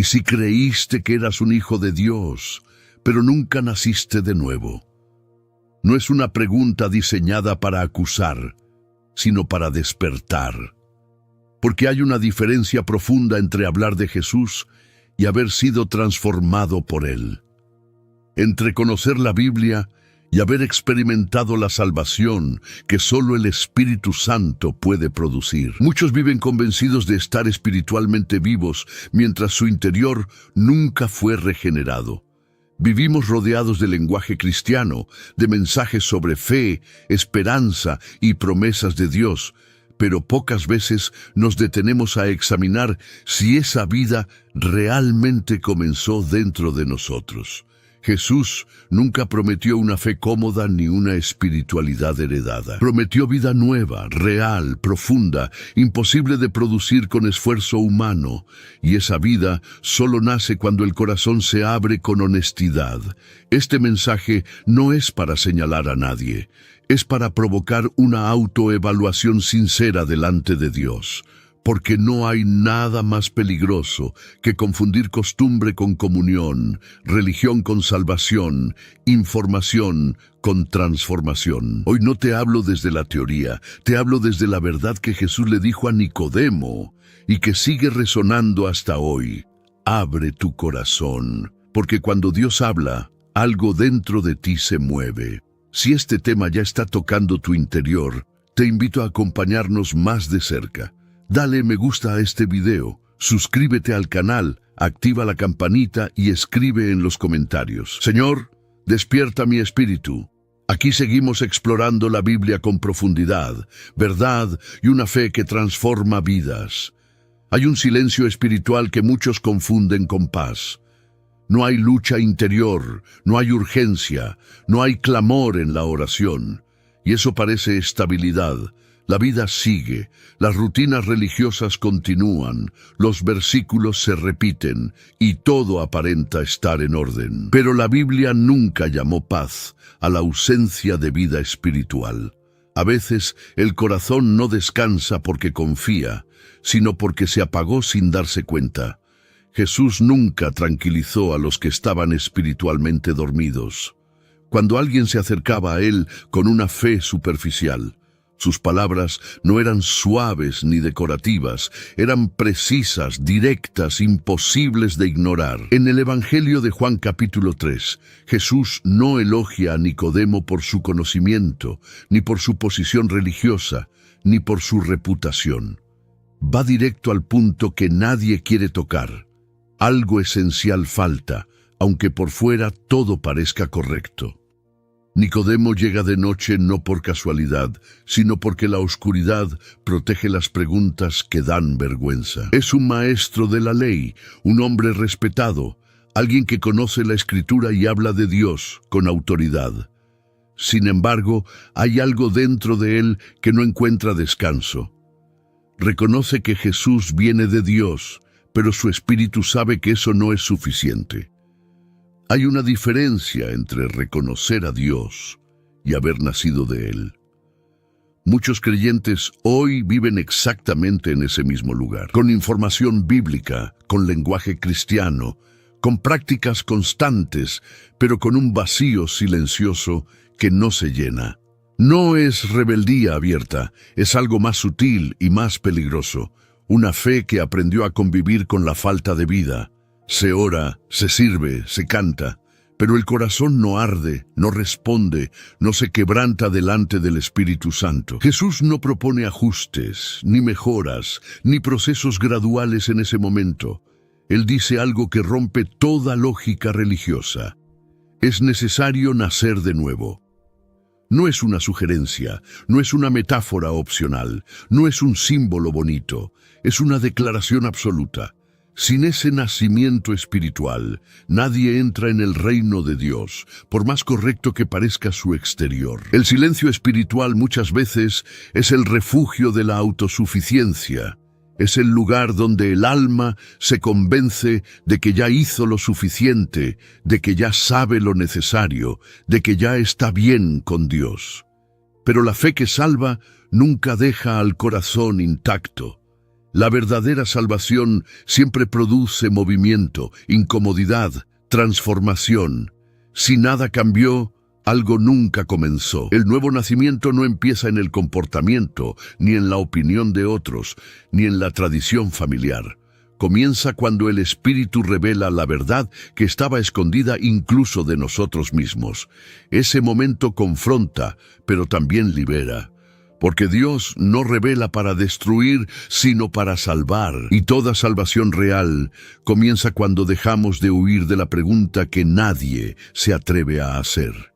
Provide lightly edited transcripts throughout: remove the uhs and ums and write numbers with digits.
y si creíste que eras un hijo de Dios, pero nunca naciste de nuevo. No es una pregunta diseñada para acusar, sino para despertar. Porque hay una diferencia profunda entre hablar de Jesús y haber sido transformado por Él. Entre conocer la Biblia y haber experimentado la salvación que solo el Espíritu Santo puede producir. Muchos viven convencidos de estar espiritualmente vivos, mientras su interior nunca fue regenerado. Vivimos rodeados de lenguaje cristiano, de mensajes sobre fe, esperanza y promesas de Dios, pero pocas veces nos detenemos a examinar si esa vida realmente comenzó dentro de nosotros. Jesús nunca prometió una fe cómoda ni una espiritualidad heredada. Prometió vida nueva, real, profunda, imposible de producir con esfuerzo humano. Y esa vida solo nace cuando el corazón se abre con honestidad. Este mensaje no es para señalar a nadie. Es para provocar una autoevaluación sincera delante de Dios. Porque no hay nada más peligroso que confundir costumbre con comunión, religión con salvación, información con transformación. Hoy no te hablo desde la teoría, te hablo desde la verdad que Jesús le dijo a Nicodemo y que sigue resonando hasta hoy. Abre tu corazón, porque cuando Dios habla, algo dentro de ti se mueve. Si este tema ya está tocando tu interior, te invito a acompañarnos más de cerca. Dale me gusta a este video, suscríbete al canal, activa la campanita y escribe en los comentarios. Señor, despierta mi espíritu. Aquí seguimos explorando la Biblia con profundidad, verdad y una fe que transforma vidas. Hay un silencio espiritual que muchos confunden con paz. No hay lucha interior, no hay urgencia, no hay clamor en la oración. Y eso parece estabilidad. La vida sigue, las rutinas religiosas continúan, los versículos se repiten y todo aparenta estar en orden. Pero la Biblia nunca llamó paz a la ausencia de vida espiritual. A veces el corazón no descansa porque confía, sino porque se apagó sin darse cuenta. Jesús nunca tranquilizó a los que estaban espiritualmente dormidos. Cuando alguien se acercaba a Él con una fe superficial, sus palabras no eran suaves ni decorativas, eran precisas, directas, imposibles de ignorar. En el Evangelio de Juan capítulo 3, Jesús no elogia a Nicodemo por su conocimiento, ni por su posición religiosa, ni por su reputación. Va directo al punto que nadie quiere tocar. Algo esencial falta, aunque por fuera todo parezca correcto. Nicodemo llega de noche no por casualidad, sino porque la oscuridad protege las preguntas que dan vergüenza. Es un maestro de la ley, un hombre respetado, alguien que conoce la Escritura y habla de Dios con autoridad. Sin embargo, hay algo dentro de él que no encuentra descanso. Reconoce que Jesús viene de Dios, pero su espíritu sabe que eso no es suficiente. Hay una diferencia entre reconocer a Dios y haber nacido de Él. Muchos creyentes hoy viven exactamente en ese mismo lugar, con información bíblica, con lenguaje cristiano, con prácticas constantes, pero con un vacío silencioso que no se llena. No es rebeldía abierta, es algo más sutil y más peligroso, una fe que aprendió a convivir con la falta de vida. Se ora, se sirve, se canta, pero el corazón no arde, no responde, no se quebranta delante del Espíritu Santo. Jesús no propone ajustes, ni mejoras, ni procesos graduales en ese momento. Él dice algo que rompe toda lógica religiosa. Es necesario nacer de nuevo. No es una sugerencia, no es una metáfora opcional, no es un símbolo bonito, es una declaración absoluta. Sin ese nacimiento espiritual, nadie entra en el reino de Dios, por más correcto que parezca su exterior. El silencio espiritual muchas veces es el refugio de la autosuficiencia. Es el lugar donde el alma se convence de que ya hizo lo suficiente, de que ya sabe lo necesario, de que ya está bien con Dios. Pero la fe que salva nunca deja al corazón intacto. La verdadera salvación siempre produce movimiento, incomodidad, transformación. Si nada cambió, algo nunca comenzó. El nuevo nacimiento no empieza en el comportamiento, ni en la opinión de otros, ni en la tradición familiar. Comienza cuando el Espíritu revela la verdad que estaba escondida incluso de nosotros mismos. Ese momento confronta, pero también libera. Porque Dios no revela para destruir, sino para salvar. Y toda salvación real comienza cuando dejamos de huir de la pregunta que nadie se atreve a hacer.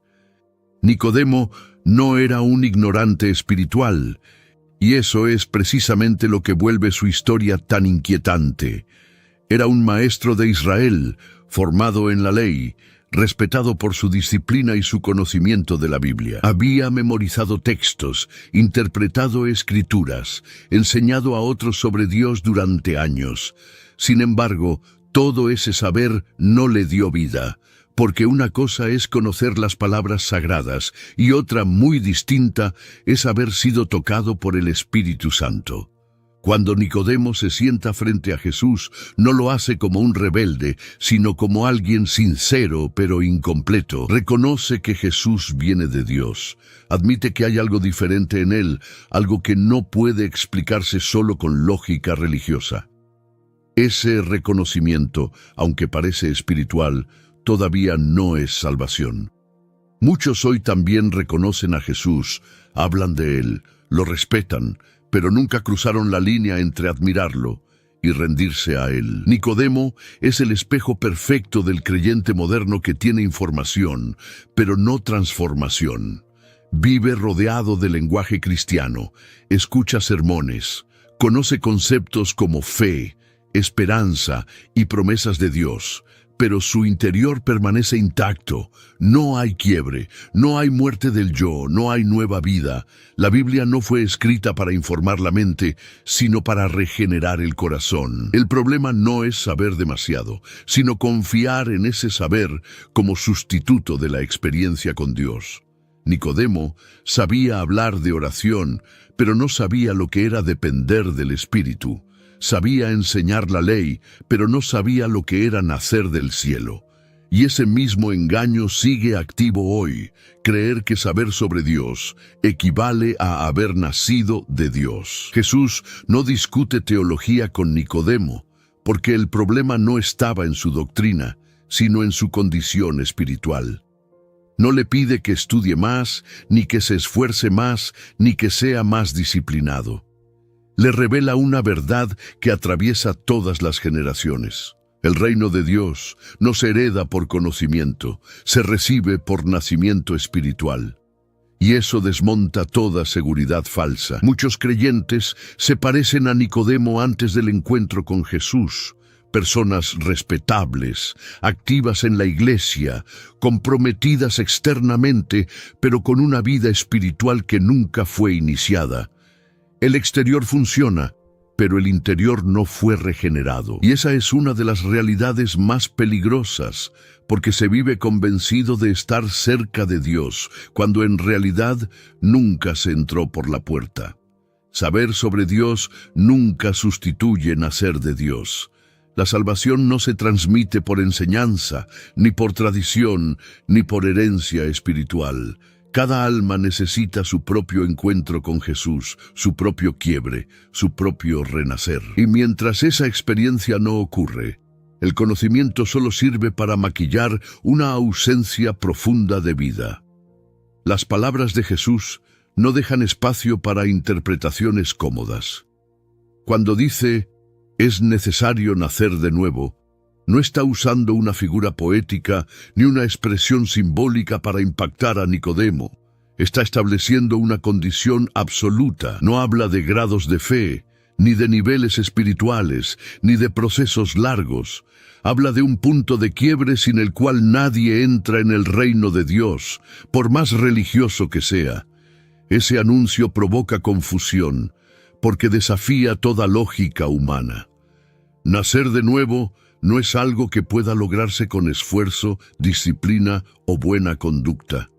Nicodemo no era un ignorante espiritual, y eso es precisamente lo que vuelve su historia tan inquietante. Era un maestro de Israel, formado en la ley, respetado por su disciplina y su conocimiento de la Biblia. Había memorizado textos, interpretado escrituras, enseñado a otros sobre Dios durante años. Sin embargo, todo ese saber no le dio vida, porque una cosa es conocer las palabras sagradas y otra muy distinta es haber sido tocado por el Espíritu Santo. Cuando Nicodemo se sienta frente a Jesús, no lo hace como un rebelde, sino como alguien sincero pero incompleto. Reconoce que Jesús viene de Dios. Admite que hay algo diferente en él, algo que no puede explicarse solo con lógica religiosa. Ese reconocimiento, aunque parece espiritual, todavía no es salvación. Muchos hoy también reconocen a Jesús, hablan de él, lo respetan, pero nunca cruzaron la línea entre admirarlo y rendirse a él. Nicodemo es el espejo perfecto del creyente moderno que tiene información, pero no transformación. Vive rodeado del lenguaje cristiano, escucha sermones, conoce conceptos como fe, esperanza y promesas de Dios, pero su interior permanece intacto. No hay quiebre, no hay muerte del yo, no hay nueva vida. La Biblia no fue escrita para informar la mente, sino para regenerar el corazón. El problema no es saber demasiado, sino confiar en ese saber como sustituto de la experiencia con Dios. Nicodemo sabía hablar de oración, pero no sabía lo que era depender del Espíritu. Sabía enseñar la ley, pero no sabía lo que era nacer del cielo. Y ese mismo engaño sigue activo hoy. Creer que saber sobre Dios equivale a haber nacido de Dios. Jesús no discute teología con Nicodemo, porque el problema no estaba en su doctrina, sino en su condición espiritual. No le pide que estudie más, ni que se esfuerce más, ni que sea más disciplinado. Le revela una verdad que atraviesa todas las generaciones. El reino de Dios no se hereda por conocimiento, se recibe por nacimiento espiritual. Y eso desmonta toda seguridad falsa. Muchos creyentes se parecen a Nicodemo antes del encuentro con Jesús. Personas respetables, activas en la iglesia, comprometidas externamente, pero con una vida espiritual que nunca fue iniciada. El exterior funciona, pero el interior no fue regenerado. Y esa es una de las realidades más peligrosas, porque se vive convencido de estar cerca de Dios, cuando en realidad nunca se entró por la puerta. Saber sobre Dios nunca sustituye nacer de Dios. La salvación no se transmite por enseñanza, ni por tradición, ni por herencia espiritual. Cada alma necesita su propio encuentro con Jesús, su propio quiebre, su propio renacer. Y mientras esa experiencia no ocurre, el conocimiento solo sirve para maquillar una ausencia profunda de vida. Las palabras de Jesús no dejan espacio para interpretaciones cómodas. Cuando dice, es necesario nacer de nuevo, no está usando una figura poética ni una expresión simbólica para impactar a Nicodemo. Está estableciendo una condición absoluta. No habla de grados de fe, ni de niveles espirituales, ni de procesos largos. Habla de un punto de quiebre sin el cual nadie entra en el reino de Dios, por más religioso que sea. Ese anuncio provoca confusión, porque desafía toda lógica humana. Nacer de nuevo no es algo que pueda lograrse con esfuerzo, disciplina o buena conducta.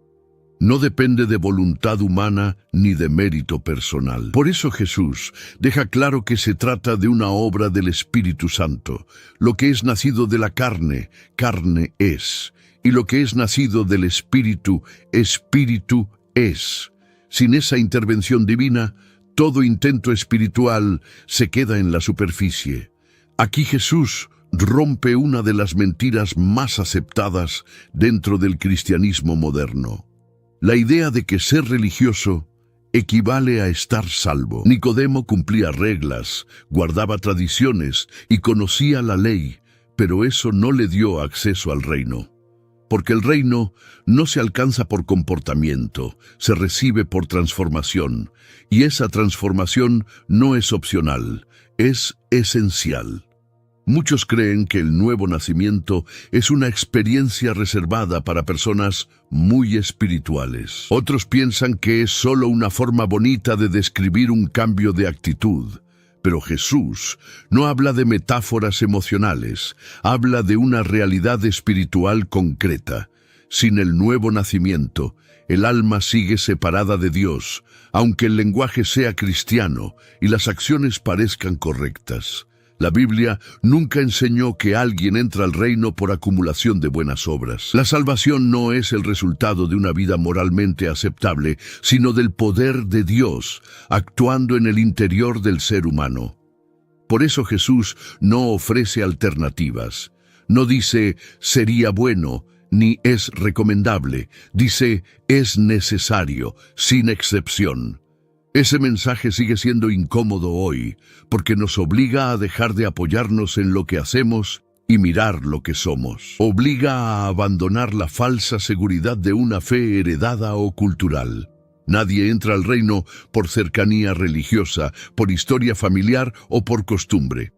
No depende de voluntad humana ni de mérito personal. Por eso Jesús deja claro que se trata de una obra del Espíritu Santo. Lo que es nacido de la carne, carne es. Y lo que es nacido del Espíritu, Espíritu es. Sin esa intervención divina, todo intento espiritual se queda en la superficie. Aquí Jesús rompe una de las mentiras más aceptadas dentro del cristianismo moderno. La idea de que ser religioso equivale a estar salvo. Nicodemo cumplía reglas, guardaba tradiciones y conocía la ley, pero eso no le dio acceso al reino. Porque el reino no se alcanza por comportamiento, se recibe por transformación, y esa transformación no es opcional, es esencial. Muchos creen que el nuevo nacimiento es una experiencia reservada para personas muy espirituales. Otros piensan que es solo una forma bonita de describir un cambio de actitud. Pero Jesús no habla de metáforas emocionales, habla de una realidad espiritual concreta. Sin el nuevo nacimiento, el alma sigue separada de Dios, aunque el lenguaje sea cristiano y las acciones parezcan correctas. La Biblia nunca enseñó que alguien entra al reino por acumulación de buenas obras. La salvación no es el resultado de una vida moralmente aceptable, sino del poder de Dios actuando en el interior del ser humano. Por eso Jesús no ofrece alternativas. No dice sería bueno, ni es recomendable. Dice es necesario, sin excepción. Ese mensaje sigue siendo incómodo hoy, porque nos obliga a dejar de apoyarnos en lo que hacemos y mirar lo que somos. Obliga a abandonar la falsa seguridad de una fe heredada o cultural. Nadie entra al reino por cercanía religiosa, por historia familiar o por costumbre.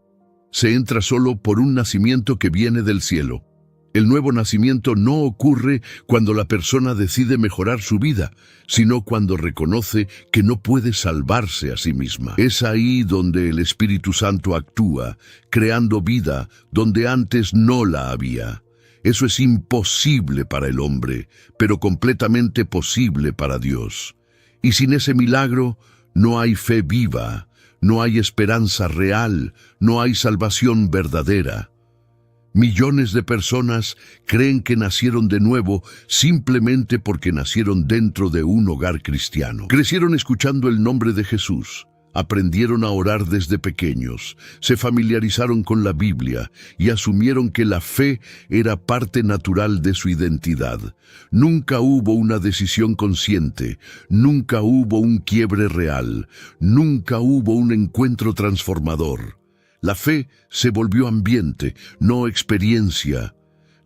Se entra solo por un nacimiento que viene del cielo. El nuevo nacimiento no ocurre cuando la persona decide mejorar su vida, sino cuando reconoce que no puede salvarse a sí misma. Es ahí donde el Espíritu Santo actúa, creando vida donde antes no la había. Eso es imposible para el hombre, pero completamente posible para Dios. Y sin ese milagro, no hay fe viva, no hay esperanza real, no hay salvación verdadera. Millones de personas creen que nacieron de nuevo simplemente porque nacieron dentro de un hogar cristiano. Crecieron escuchando el nombre de Jesús, aprendieron a orar desde pequeños, se familiarizaron con la Biblia y asumieron que la fe era parte natural de su identidad. Nunca hubo una decisión consciente, nunca hubo un quiebre real, nunca hubo un encuentro transformador. La fe se volvió ambiente, no experiencia.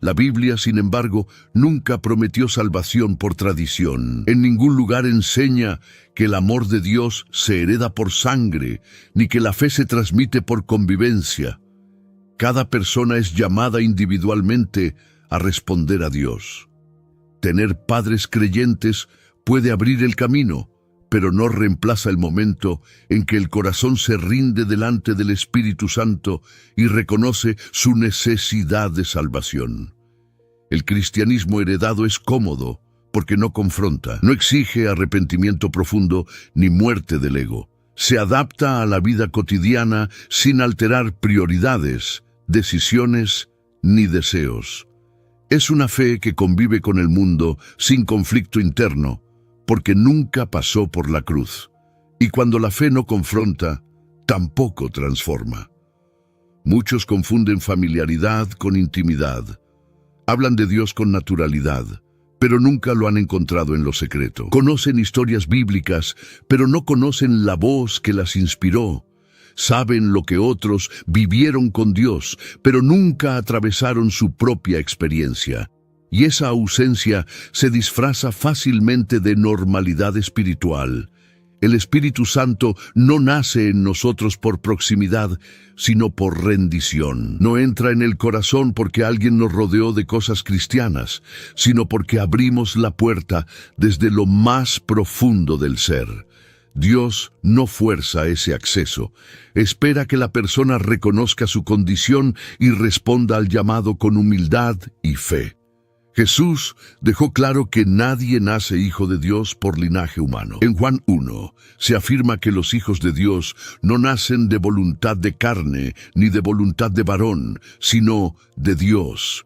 La Biblia, sin embargo, nunca prometió salvación por tradición. En ningún lugar enseña que el amor de Dios se hereda por sangre, ni que la fe se transmite por convivencia. Cada persona es llamada individualmente a responder a Dios. Tener padres creyentes puede abrir el camino, pero no reemplaza el momento en que el corazón se rinde delante del Espíritu Santo y reconoce su necesidad de salvación. El cristianismo heredado es cómodo porque no confronta, no exige arrepentimiento profundo ni muerte del ego. Se adapta a la vida cotidiana sin alterar prioridades, decisiones ni deseos. Es una fe que convive con el mundo sin conflicto interno, porque nunca pasó por la cruz. Y cuando la fe no confronta, tampoco transforma. Muchos confunden familiaridad con intimidad. Hablan de Dios con naturalidad, pero nunca lo han encontrado en lo secreto. Conocen historias bíblicas, pero no conocen la voz que las inspiró. Saben lo que otros vivieron con Dios, pero nunca atravesaron su propia experiencia. Y esa ausencia se disfraza fácilmente de normalidad espiritual. El Espíritu Santo no nace en nosotros por proximidad, sino por rendición. No entra en el corazón porque alguien nos rodeó de cosas cristianas, sino porque abrimos la puerta desde lo más profundo del ser. Dios no fuerza ese acceso. Espera que la persona reconozca su condición y responda al llamado con humildad y fe. Jesús dejó claro que nadie nace hijo de Dios por linaje humano. En Juan 1 se afirma que los hijos de Dios no nacen de voluntad de carne ni de voluntad de varón, sino de Dios.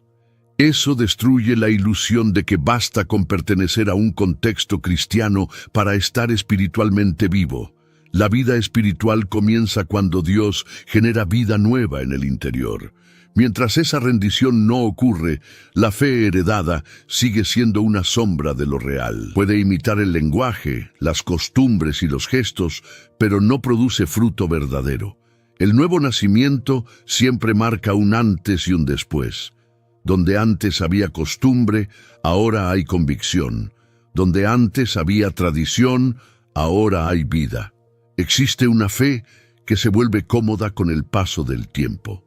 Eso destruye la ilusión de que basta con pertenecer a un contexto cristiano para estar espiritualmente vivo. La vida espiritual comienza cuando Dios genera vida nueva en el interior. Mientras esa rendición no ocurre, la fe heredada sigue siendo una sombra de lo real. Puede imitar el lenguaje, las costumbres y los gestos, pero no produce fruto verdadero. El nuevo nacimiento siempre marca un antes y un después. Donde antes había costumbre, ahora hay convicción. Donde antes había tradición, ahora hay vida. Existe una fe que se vuelve cómoda con el paso del tiempo.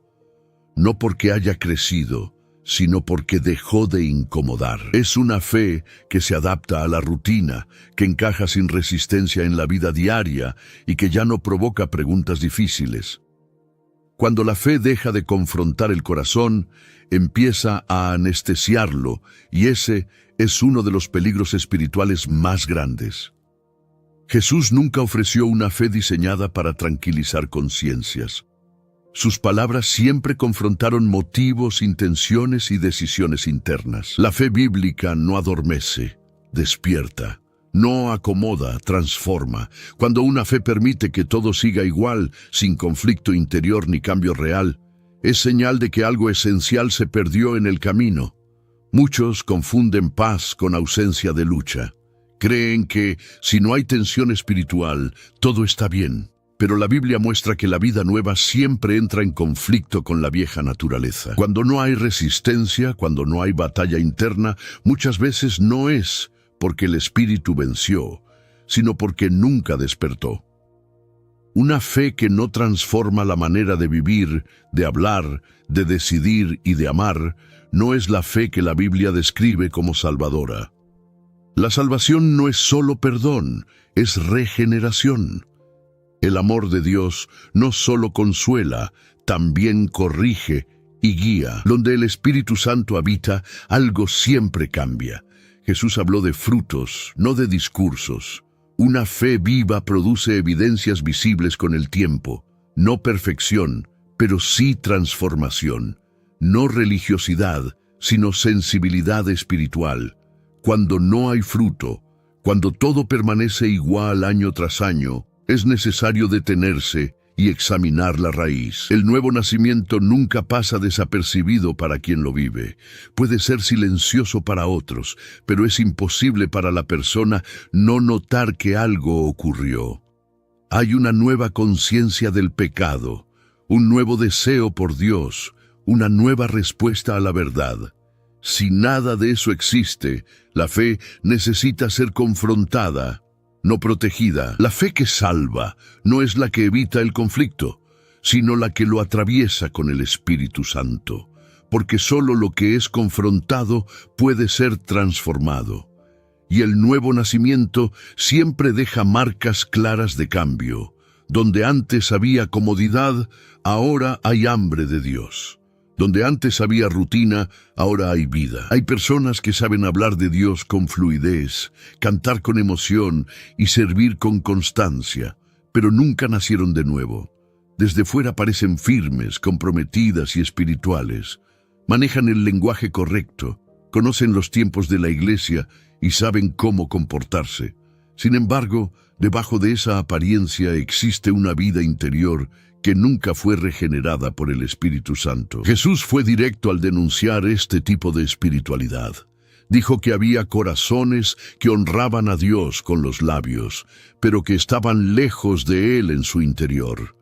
No porque haya crecido, sino porque dejó de incomodar. Es una fe que se adapta a la rutina, que encaja sin resistencia en la vida diaria y que ya no provoca preguntas difíciles. Cuando la fe deja de confrontar el corazón, empieza a anestesiarlo, y ese es uno de los peligros espirituales más grandes. Jesús nunca ofreció una fe diseñada para tranquilizar conciencias. Sus palabras siempre confrontaron motivos, intenciones y decisiones internas. La fe bíblica no adormece, despierta, no acomoda, transforma. Cuando una fe permite que todo siga igual, sin conflicto interior ni cambio real, es señal de que algo esencial se perdió en el camino. Muchos confunden paz con ausencia de lucha. Creen que si no hay tensión espiritual, todo está bien. Pero la Biblia muestra que la vida nueva siempre entra en conflicto con la vieja naturaleza. Cuando no hay resistencia, cuando no hay batalla interna, muchas veces no es porque el espíritu venció, sino porque nunca despertó. Una fe que no transforma la manera de vivir, de hablar, de decidir y de amar, no es la fe que la Biblia describe como salvadora. La salvación no es solo perdón, es regeneración. El amor de Dios no solo consuela, también corrige y guía. Donde el Espíritu Santo habita, algo siempre cambia. Jesús habló de frutos, no de discursos. Una fe viva produce evidencias visibles con el tiempo. No perfección, pero sí transformación. No religiosidad, sino sensibilidad espiritual. Cuando no hay fruto, cuando todo permanece igual año tras año, es necesario detenerse y examinar la raíz. El nuevo nacimiento nunca pasa desapercibido para quien lo vive. Puede ser silencioso para otros, pero es imposible para la persona no notar que algo ocurrió. Hay una nueva conciencia del pecado, un nuevo deseo por Dios, una nueva respuesta a la verdad. Si nada de eso existe, la fe necesita ser confrontada, no protegida. La fe que salva no es la que evita el conflicto, sino la que lo atraviesa con el Espíritu Santo, porque solo lo que es confrontado puede ser transformado. Y el nuevo nacimiento siempre deja marcas claras de cambio. Donde antes había comodidad, ahora hay hambre de Dios. Donde antes había rutina, ahora hay vida. Hay personas que saben hablar de Dios con fluidez, cantar con emoción y servir con constancia, pero nunca nacieron de nuevo. Desde fuera parecen firmes, comprometidas y espirituales. Manejan el lenguaje correcto, conocen los tiempos de la iglesia y saben cómo comportarse. Sin embargo, debajo de esa apariencia existe una vida interior que nunca fue regenerada por el Espíritu Santo. Jesús fue directo al denunciar este tipo de espiritualidad. Dijo que había corazones que honraban a Dios con los labios, pero que estaban lejos de Él en su interior.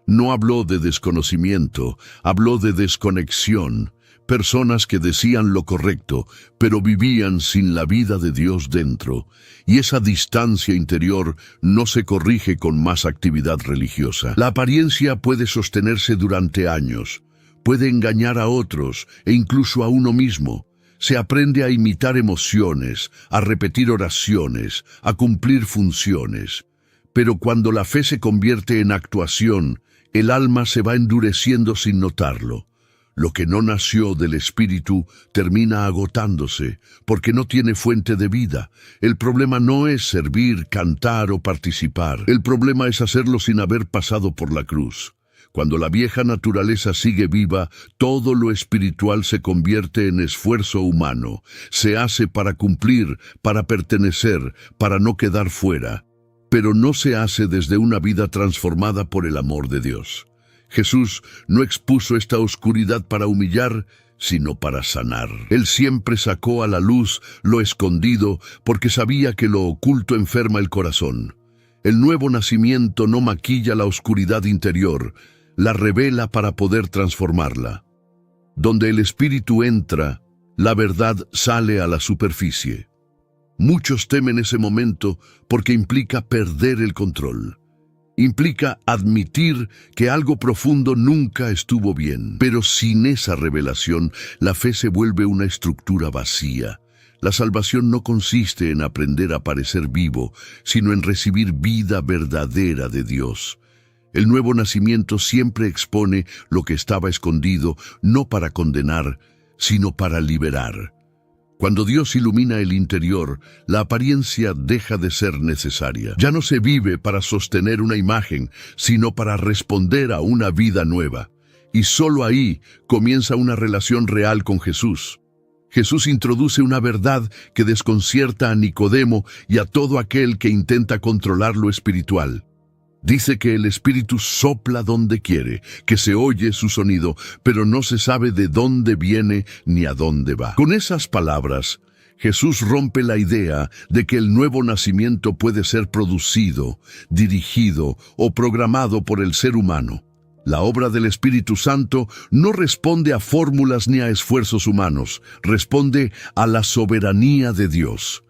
No habló de desconocimiento, habló de desconexión. Personas que decían lo correcto, pero vivían sin la vida de Dios dentro, y esa distancia interior no se corrige con más actividad religiosa. La apariencia puede sostenerse durante años, puede engañar a otros e incluso a uno mismo. Se aprende a imitar emociones, a repetir oraciones, a cumplir funciones. Pero cuando la fe se convierte en actuación, el alma se va endureciendo sin notarlo. Lo que no nació del Espíritu termina agotándose, porque no tiene fuente de vida. El problema no es servir, cantar o participar. El problema es hacerlo sin haber pasado por la cruz. Cuando la vieja naturaleza sigue viva, todo lo espiritual se convierte en esfuerzo humano. Se hace para cumplir, para pertenecer, para no quedar fuera. Pero no se hace desde una vida transformada por el amor de Dios. Jesús no expuso esta oscuridad para humillar, sino para sanar. Él siempre sacó a la luz lo escondido porque sabía que lo oculto enferma el corazón. El nuevo nacimiento no maquilla la oscuridad interior, la revela para poder transformarla. Donde el Espíritu entra, la verdad sale a la superficie. Muchos temen ese momento porque implica perder el control. Implica admitir que algo profundo nunca estuvo bien. Pero sin esa revelación, la fe se vuelve una estructura vacía. La salvación no consiste en aprender a parecer vivo, sino en recibir vida verdadera de Dios. El nuevo nacimiento siempre expone lo que estaba escondido, no para condenar, sino para liberar. Cuando Dios ilumina el interior, la apariencia deja de ser necesaria. Ya no se vive para sostener una imagen, sino para responder a una vida nueva. Y solo ahí comienza una relación real con Jesús. Jesús introduce una verdad que desconcierta a Nicodemo y a todo aquel que intenta controlar lo espiritual. Dice que el Espíritu sopla donde quiere, que se oye su sonido, pero no se sabe de dónde viene ni a dónde va. Con esas palabras, Jesús rompe la idea de que el nuevo nacimiento puede ser producido, dirigido o programado por el ser humano. La obra del Espíritu Santo no responde a fórmulas ni a esfuerzos humanos, responde a la soberanía de Dios.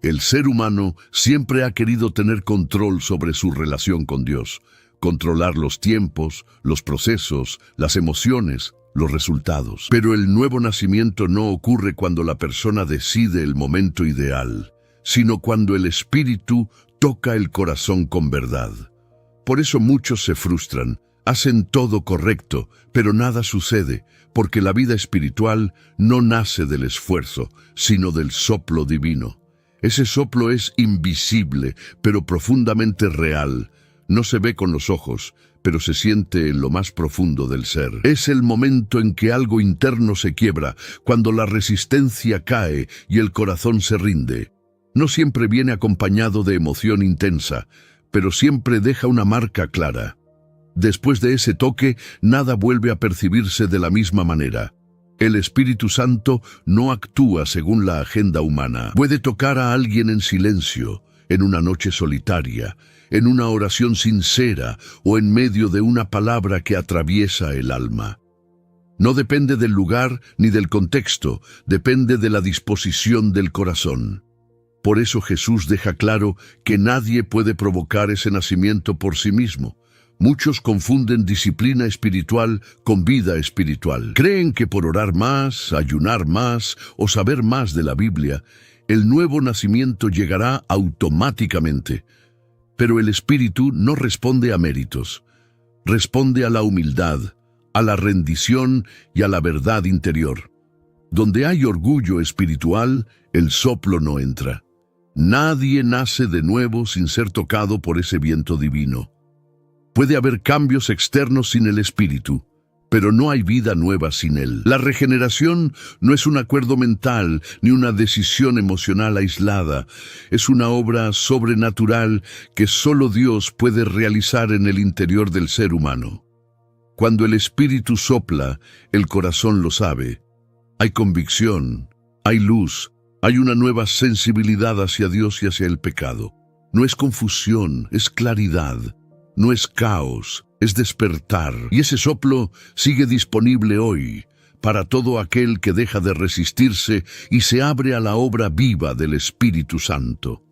El ser humano siempre ha querido tener control sobre su relación con Dios, controlar los tiempos, los procesos, las emociones, los resultados. Pero el nuevo nacimiento no ocurre cuando la persona decide el momento ideal, sino cuando el Espíritu toca el corazón con verdad. Por eso muchos se frustran, hacen todo correcto, pero nada sucede, porque la vida espiritual no nace del esfuerzo, sino del soplo divino. Ese soplo es invisible, pero profundamente real. No se ve con los ojos, pero se siente en lo más profundo del ser. Es el momento en que algo interno se quiebra, cuando la resistencia cae y el corazón se rinde. No siempre viene acompañado de emoción intensa, pero siempre deja una marca clara. Después de ese toque, nada vuelve a percibirse de la misma manera. El Espíritu Santo no actúa según la agenda humana. Puede tocar a alguien en silencio, en una noche solitaria, en una oración sincera o en medio de una palabra que atraviesa el alma. No depende del lugar ni del contexto, depende de la disposición del corazón. Por eso Jesús deja claro que nadie puede provocar ese nacimiento por sí mismo. Muchos confunden disciplina espiritual con vida espiritual. Creen que por orar más, ayunar más o saber más de la Biblia, el nuevo nacimiento llegará automáticamente. Pero el Espíritu no responde a méritos. Responde a la humildad, a la rendición y a la verdad interior. Donde hay orgullo espiritual, el soplo no entra. Nadie nace de nuevo sin ser tocado por ese viento divino. Puede haber cambios externos sin el Espíritu, pero no hay vida nueva sin Él. La regeneración no es un acuerdo mental ni una decisión emocional aislada. Es una obra sobrenatural que solo Dios puede realizar en el interior del ser humano. Cuando el Espíritu sopla, el corazón lo sabe. Hay convicción, hay luz, hay una nueva sensibilidad hacia Dios y hacia el pecado. No es confusión, es claridad. No es caos, es despertar. Y ese soplo sigue disponible hoy para todo aquel que deja de resistirse y se abre a la obra viva del Espíritu Santo.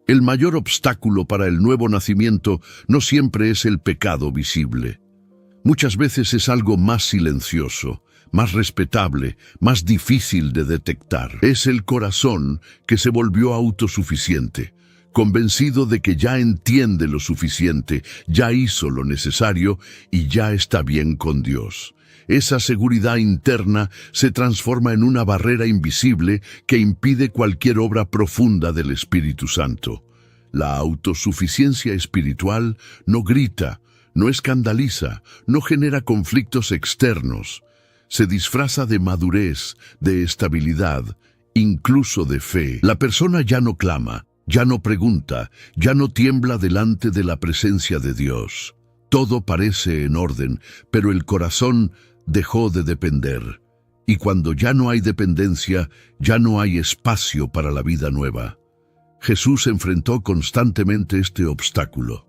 El mayor obstáculo para el nuevo nacimiento no siempre es el pecado visible. Muchas veces es algo más silencioso, más respetable, más difícil de detectar. Es el corazón que se volvió autosuficiente, convencido de que ya entiende lo suficiente, ya hizo lo necesario y ya está bien con Dios. esa seguridad interna se transforma en una barrera invisible que impide cualquier obra profunda del Espíritu Santo. La autosuficiencia espiritual no grita, no escandaliza, no genera conflictos externos. Se disfraza de madurez, de estabilidad, incluso de fe. La persona ya no clama, ya no pregunta, ya no tiembla delante de la presencia de Dios. Todo parece en orden, pero el corazón dejó de depender. Y cuando ya no hay dependencia, ya no hay espacio para la vida nueva. Jesús enfrentó constantemente este obstáculo.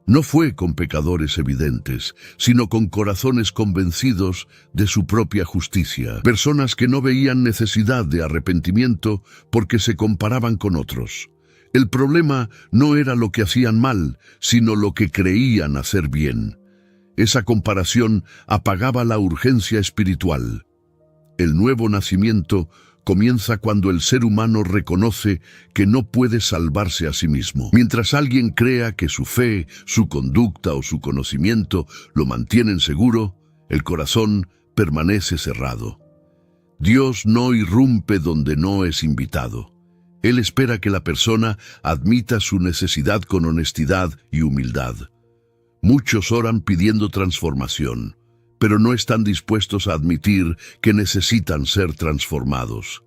No fue con pecadores evidentes, sino con corazones convencidos de su propia justicia. Personas que no veían necesidad de arrepentimiento porque se comparaban con otros. El problema no era lo que hacían mal, sino lo que creían hacer bien. Esa comparación apagaba la urgencia espiritual. El nuevo nacimiento comienza cuando el ser humano reconoce que no puede salvarse a sí mismo. Mientras alguien crea que su fe, su conducta o su conocimiento lo mantienen seguro, el corazón permanece cerrado. Dios no irrumpe donde no es invitado. Él espera que la persona admita su necesidad con honestidad y humildad. Muchos oran pidiendo transformación, pero no están dispuestos a admitir que necesitan ser transformados.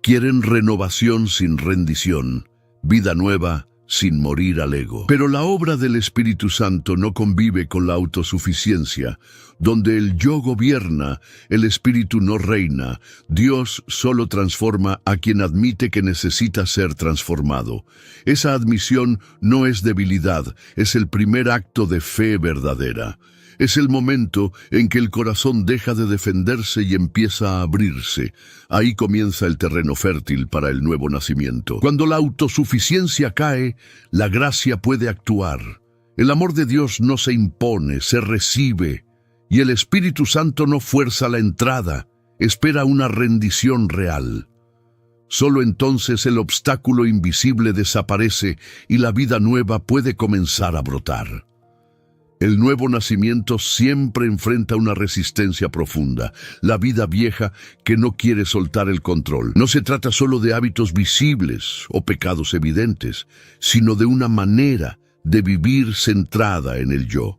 Quieren renovación sin rendición, vida nueva sin morir al ego. Pero la obra del Espíritu Santo no convive con la autosuficiencia. Donde el yo gobierna, el Espíritu no reina. Dios solo transforma a quien admite que necesita ser transformado. Esa admisión no es debilidad, es el primer acto de fe verdadera. Es el momento en que el corazón deja de defenderse y empieza a abrirse. Ahí comienza el terreno fértil para el nuevo nacimiento. Cuando la autosuficiencia cae, la gracia puede actuar. El amor de Dios no se impone, se recibe. Y el Espíritu Santo no fuerza la entrada, espera una rendición real. Solo entonces el obstáculo invisible desaparece y la vida nueva puede comenzar a brotar. El nuevo nacimiento siempre enfrenta una resistencia profunda, la vida vieja que no quiere soltar el control. No se trata solo de hábitos visibles o pecados evidentes, sino de una manera de vivir centrada en el yo.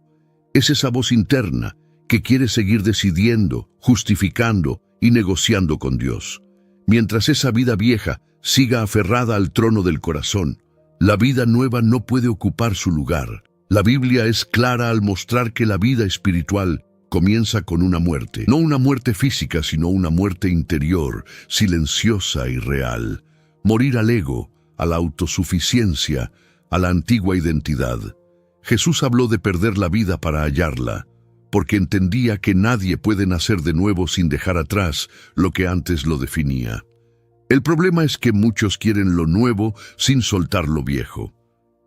Es esa voz interna que quiere seguir decidiendo, justificando y negociando con Dios. Mientras esa vida vieja siga aferrada al trono del corazón, la vida nueva no puede ocupar su lugar. La Biblia es clara al mostrar que la vida espiritual comienza con una muerte. No una muerte física, sino una muerte interior, silenciosa y real. Morir al ego, a la autosuficiencia, a la antigua identidad. Jesús habló de perder la vida para hallarla, porque entendía que nadie puede nacer de nuevo sin dejar atrás lo que antes lo definía. El problema es que muchos quieren lo nuevo sin soltar lo viejo.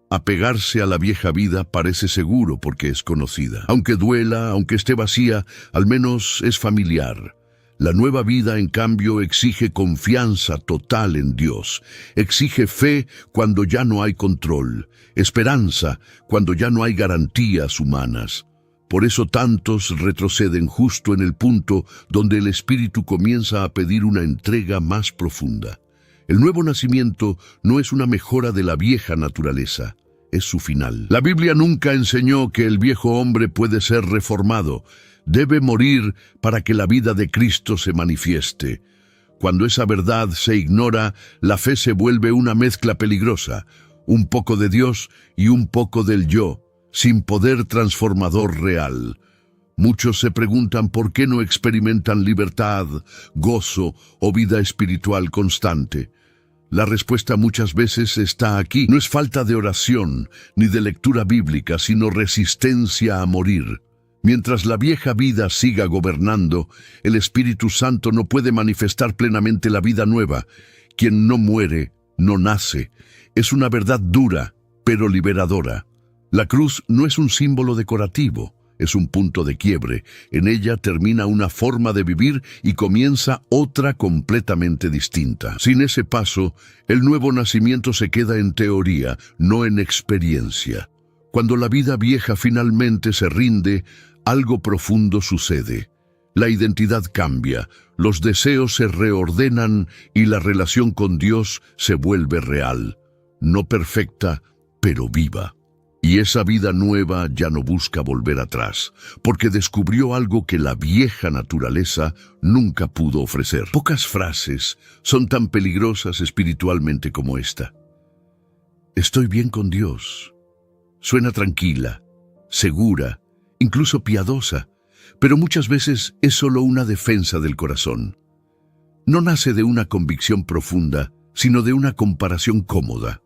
Apegarse a la vieja vida parece seguro porque es conocida. Aunque duela, aunque esté vacía, al menos es familiar. La nueva vida, en cambio, exige confianza total en Dios. Exige fe cuando ya no hay control. Esperanza cuando ya no hay garantías humanas. Por eso tantos retroceden justo en el punto donde el Espíritu comienza a pedir una entrega más profunda. El nuevo nacimiento no es una mejora de la vieja naturaleza, es su final. La Biblia nunca enseñó que el viejo hombre puede ser reformado. Debe morir para que la vida de Cristo se manifieste. Cuando esa verdad se ignora, la fe se vuelve una mezcla peligrosa, un poco de Dios y un poco del yo, sin poder transformador real. Muchos se preguntan por qué no experimentan libertad, gozo o vida espiritual constante. La respuesta muchas veces está aquí. No es falta de oración ni de lectura bíblica, sino resistencia a morir. Mientras la vieja vida siga gobernando, el Espíritu Santo no puede manifestar plenamente la vida nueva. Quien no muere, no nace. Es una verdad dura, pero liberadora. La cruz no es un símbolo decorativo. Es un punto de quiebre. En ella termina una forma de vivir y comienza otra completamente distinta. Sin ese paso, el nuevo nacimiento se queda en teoría, no en experiencia. Cuando la vida vieja finalmente se rinde, algo profundo sucede. La identidad cambia, los deseos se reordenan y la relación con Dios se vuelve real, no perfecta, pero viva. Y esa vida nueva ya no busca volver atrás, porque descubrió algo que la vieja naturaleza nunca pudo ofrecer. Pocas frases son tan peligrosas espiritualmente como esta. Estoy bien con Dios. Suena tranquila, segura, incluso piadosa, pero muchas veces es solo una defensa del corazón. No nace de una convicción profunda, sino de una comparación cómoda.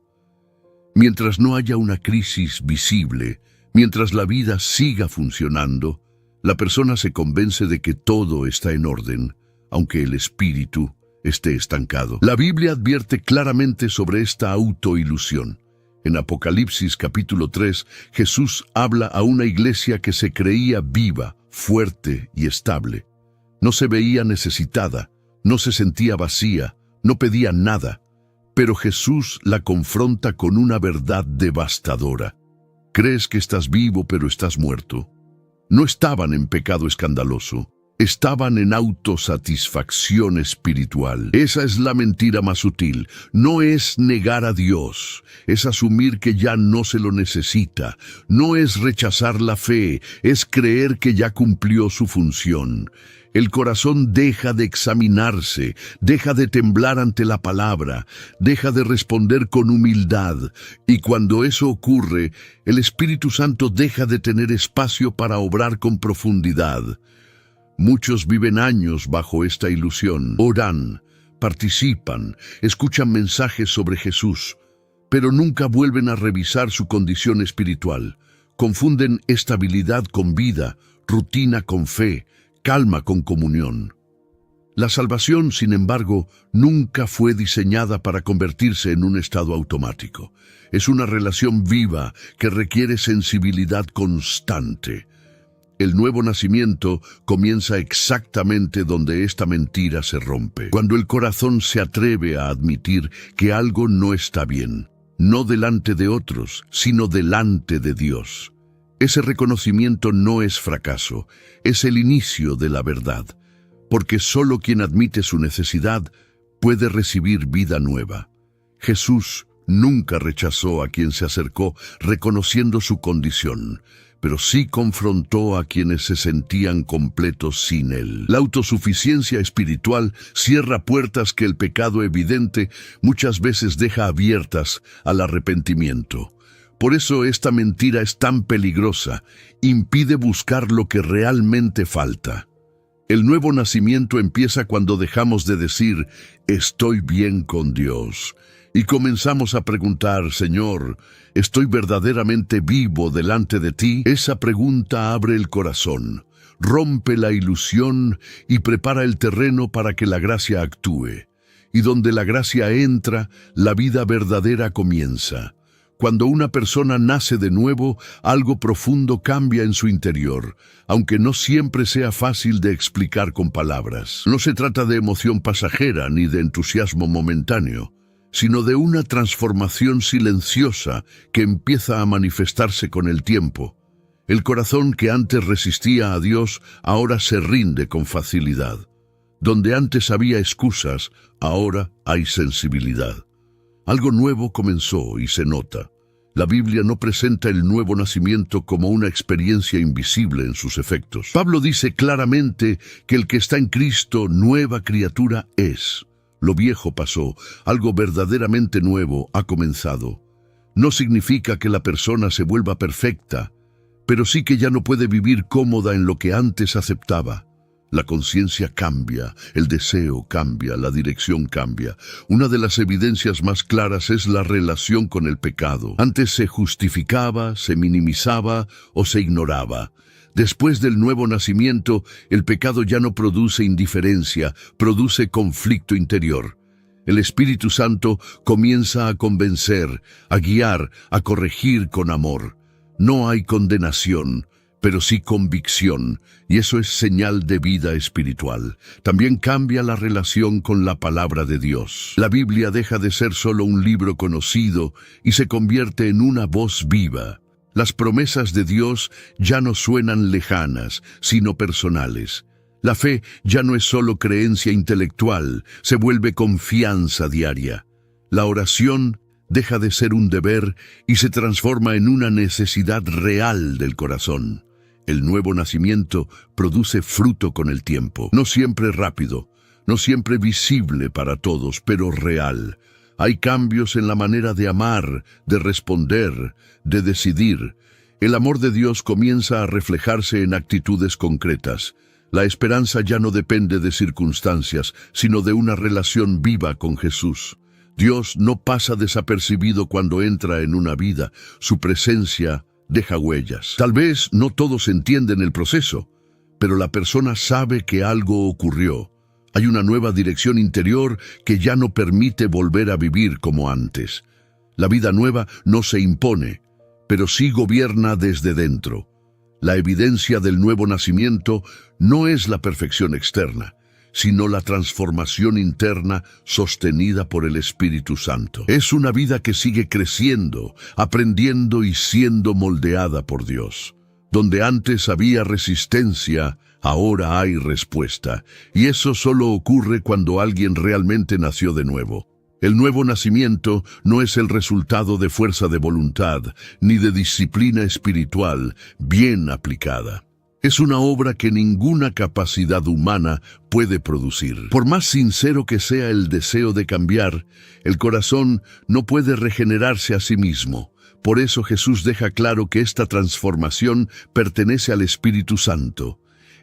Mientras no haya una crisis visible, mientras la vida siga funcionando, la persona se convence de que todo está en orden, aunque el espíritu esté estancado. La Biblia advierte claramente sobre esta autoilusión. En Apocalipsis capítulo 3, Jesús habla a una iglesia que se creía viva, fuerte y estable. No se veía necesitada, no se sentía vacía, no pedía nada. Pero Jesús la confronta con una verdad devastadora. ¿Crees que estás vivo pero estás muerto? No estaban en pecado escandaloso, estaban en autosatisfacción espiritual. Esa es la mentira más sutil. No es negar a Dios, es asumir que ya no se lo necesita. No es rechazar la fe, es creer que ya cumplió su función. El corazón deja de examinarse, deja de temblar ante la palabra, deja de responder con humildad, y cuando eso ocurre, el Espíritu Santo deja de tener espacio para obrar con profundidad. Muchos viven años bajo esta ilusión, oran, participan, escuchan mensajes sobre Jesús, pero nunca vuelven a revisar su condición espiritual. Confunden estabilidad con vida, rutina con fe, calma con comunión. La salvación, sin embargo, nunca fue diseñada para convertirse en un estado automático. Es una relación viva que requiere sensibilidad constante. El nuevo nacimiento comienza exactamente donde esta mentira se rompe. Cuando el corazón se atreve a admitir que algo no está bien, no delante de otros, sino delante de Dios. Ese reconocimiento no es fracaso, es el inicio de la verdad, porque solo quien admite su necesidad puede recibir vida nueva. Jesús nunca rechazó a quien se acercó reconociendo su condición, pero sí confrontó a quienes se sentían completos sin él. La autosuficiencia espiritual cierra puertas que el pecado evidente muchas veces deja abiertas al arrepentimiento. Por eso esta mentira es tan peligrosa, impide buscar lo que realmente falta. El nuevo nacimiento empieza cuando dejamos de decir, estoy bien con Dios, y comenzamos a preguntar, Señor, ¿estoy verdaderamente vivo delante de ti? Esa pregunta abre el corazón, rompe la ilusión y prepara el terreno para que la gracia actúe. Y donde la gracia entra, la vida verdadera comienza. Cuando una persona nace de nuevo, algo profundo cambia en su interior, aunque no siempre sea fácil de explicar con palabras. No se trata de emoción pasajera ni de entusiasmo momentáneo, sino de una transformación silenciosa que empieza a manifestarse con el tiempo. El corazón que antes resistía a Dios ahora se rinde con facilidad. Donde antes había excusas, ahora hay sensibilidad. Algo nuevo comenzó y se nota. La Biblia no presenta el nuevo nacimiento como una experiencia invisible en sus efectos. Pablo dice claramente que el que está en Cristo, nueva criatura es. Lo viejo pasó, algo verdaderamente nuevo ha comenzado. No significa que la persona se vuelva perfecta, pero sí que ya no puede vivir cómoda en lo que antes aceptaba. La conciencia cambia, el deseo cambia, la dirección cambia. Una de las evidencias más claras es la relación con el pecado. Antes se justificaba, se minimizaba o se ignoraba. Después del nuevo nacimiento, el pecado ya no produce indiferencia, produce conflicto interior. El Espíritu Santo comienza a convencer, a guiar, a corregir con amor. No hay condenación, pero sí convicción, y eso es señal de vida espiritual. También cambia la relación con la palabra de Dios. La Biblia deja de ser solo un libro conocido y se convierte en una voz viva. Las promesas de Dios ya no suenan lejanas, sino personales. La fe ya no es solo creencia intelectual, se vuelve confianza diaria. La oración deja de ser un deber y se transforma en una necesidad real del corazón. El nuevo nacimiento produce fruto con el tiempo, no siempre rápido, no siempre visible para todos, pero real. Hay cambios en la manera de amar, de responder, de decidir. El amor de Dios comienza a reflejarse en actitudes concretas. La esperanza ya no depende de circunstancias, sino de una relación viva con Jesús. Dios no pasa desapercibido cuando entra en una vida. Su presencia deja huellas. Tal vez no todos entienden el proceso, pero la persona sabe que algo ocurrió. Hay una nueva dirección interior que ya no permite volver a vivir como antes. La vida nueva no se impone, pero sí gobierna desde dentro. La evidencia del nuevo nacimiento no es la perfección externa, sino la transformación interna sostenida por el Espíritu Santo. Es una vida que sigue creciendo, aprendiendo y siendo moldeada por Dios. Donde antes había resistencia, ahora hay respuesta. Y eso solo ocurre cuando alguien realmente nació de nuevo. El nuevo nacimiento no es el resultado de fuerza de voluntad, ni de disciplina espiritual bien aplicada. Es una obra que ninguna capacidad humana puede producir. Por más sincero que sea el deseo de cambiar, el corazón no puede regenerarse a sí mismo. Por eso Jesús deja claro que esta transformación pertenece al Espíritu Santo.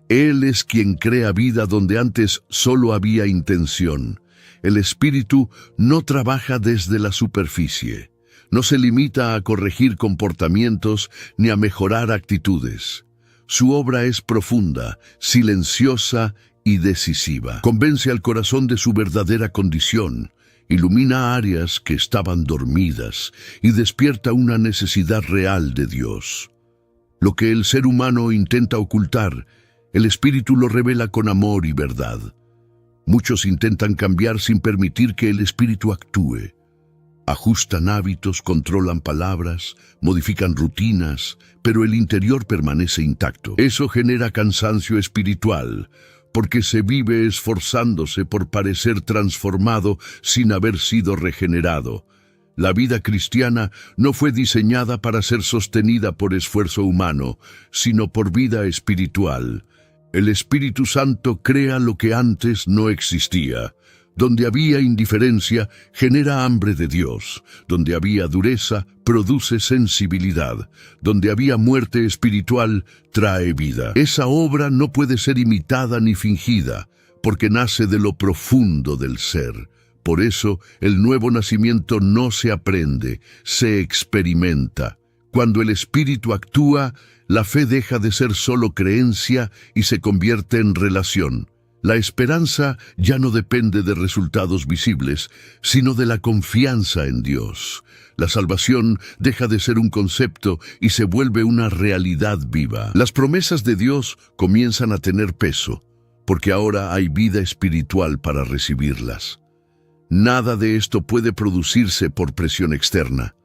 Él es quien crea vida donde antes solo había intención. El Espíritu no trabaja desde la superficie. No se limita a corregir comportamientos ni a mejorar actitudes. Su obra es profunda, silenciosa y decisiva. Convence al corazón de su verdadera condición, ilumina áreas que estaban dormidas y despierta una necesidad real de Dios. Lo que el ser humano intenta ocultar, el Espíritu lo revela con amor y verdad. Muchos intentan cambiar sin permitir que el Espíritu actúe. Ajustan hábitos, controlan palabras, modifican rutinas, pero el interior permanece intacto. Eso genera cansancio espiritual, porque se vive esforzándose por parecer transformado sin haber sido regenerado. La vida cristiana no fue diseñada para ser sostenida por esfuerzo humano, sino por vida espiritual. El Espíritu Santo crea lo que antes no existía. Donde había indiferencia, genera hambre de Dios. Donde había dureza, produce sensibilidad. Donde había muerte espiritual, trae vida. Esa obra no puede ser imitada ni fingida, porque nace de lo profundo del ser. Por eso, el nuevo nacimiento no se aprende, se experimenta. Cuando el Espíritu actúa, la fe deja de ser solo creencia y se convierte en relación. La esperanza ya no depende de resultados visibles, sino de la confianza en Dios. La salvación deja de ser un concepto y se vuelve una realidad viva. Las promesas de Dios comienzan a tener peso, porque ahora hay vida espiritual para recibirlas. Nada de esto puede producirse por presión externa.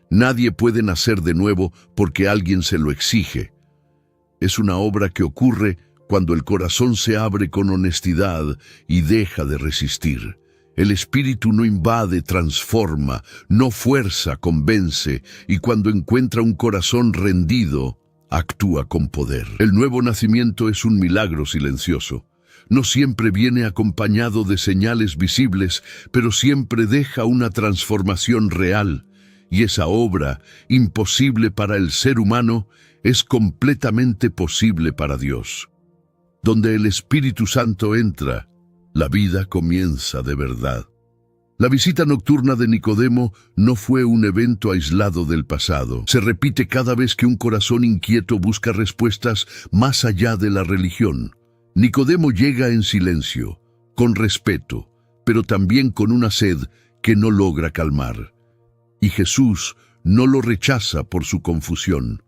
Nadie puede nacer de nuevo porque alguien se lo exige. Es una obra que ocurre cuando el corazón se abre con honestidad y deja de resistir. El Espíritu no invade, transforma, no fuerza, convence, y cuando encuentra un corazón rendido, actúa con poder. El nuevo nacimiento es un milagro silencioso. No siempre viene acompañado de señales visibles, pero siempre deja una transformación real. Y esa obra, imposible para el ser humano, es completamente posible para Dios. Donde el Espíritu Santo entra, la vida comienza de verdad. La visita nocturna de Nicodemo no fue un evento aislado del pasado. Se repite cada vez que un corazón inquieto busca respuestas más allá de la religión. Nicodemo llega en silencio, con respeto, pero también con una sed que no logra calmar. Y Jesús no lo rechaza por su confusión.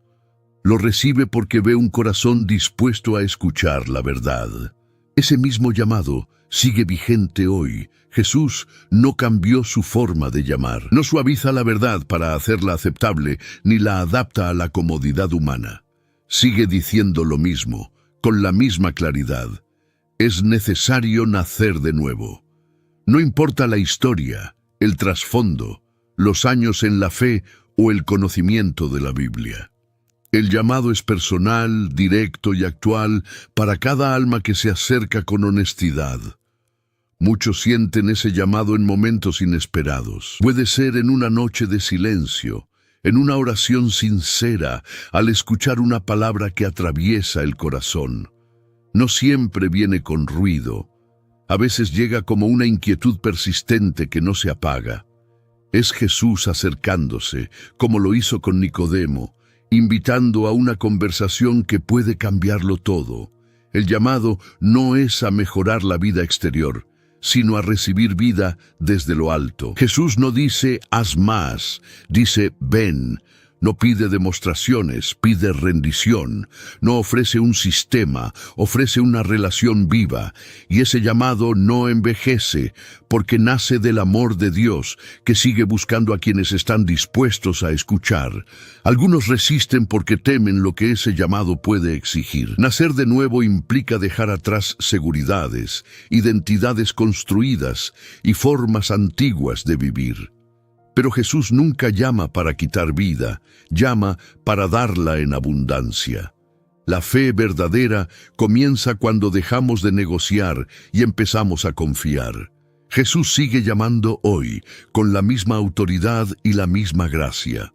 Lo recibe porque ve un corazón dispuesto a escuchar la verdad. Ese mismo llamado sigue vigente hoy. Jesús no cambió su forma de llamar. No suaviza la verdad para hacerla aceptable, ni la adapta a la comodidad humana. Sigue diciendo lo mismo, con la misma claridad. Es necesario nacer de nuevo. No importa la historia, el trasfondo, los años en la fe o el conocimiento de la Biblia. El llamado es personal, directo y actual para cada alma que se acerca con honestidad. Muchos sienten ese llamado en momentos inesperados. Puede ser en una noche de silencio, en una oración sincera, al escuchar una palabra que atraviesa el corazón. No siempre viene con ruido. A veces llega como una inquietud persistente que no se apaga. Es Jesús acercándose, como lo hizo con Nicodemo, invitando a una conversación que puede cambiarlo todo. El llamado no es a mejorar la vida exterior, sino a recibir vida desde lo alto. Jesús no dice, haz más, dice, ven. No pide demostraciones, pide rendición. No ofrece un sistema, ofrece una relación viva. Y ese llamado no envejece, porque nace del amor de Dios, que sigue buscando a quienes están dispuestos a escuchar. Algunos resisten porque temen lo que ese llamado puede exigir. Nacer de nuevo implica dejar atrás seguridades, identidades construidas y formas antiguas de vivir. Pero Jesús nunca llama para quitar vida, llama para darla en abundancia. La fe verdadera comienza cuando dejamos de negociar y empezamos a confiar. Jesús sigue llamando hoy, con la misma autoridad y la misma gracia.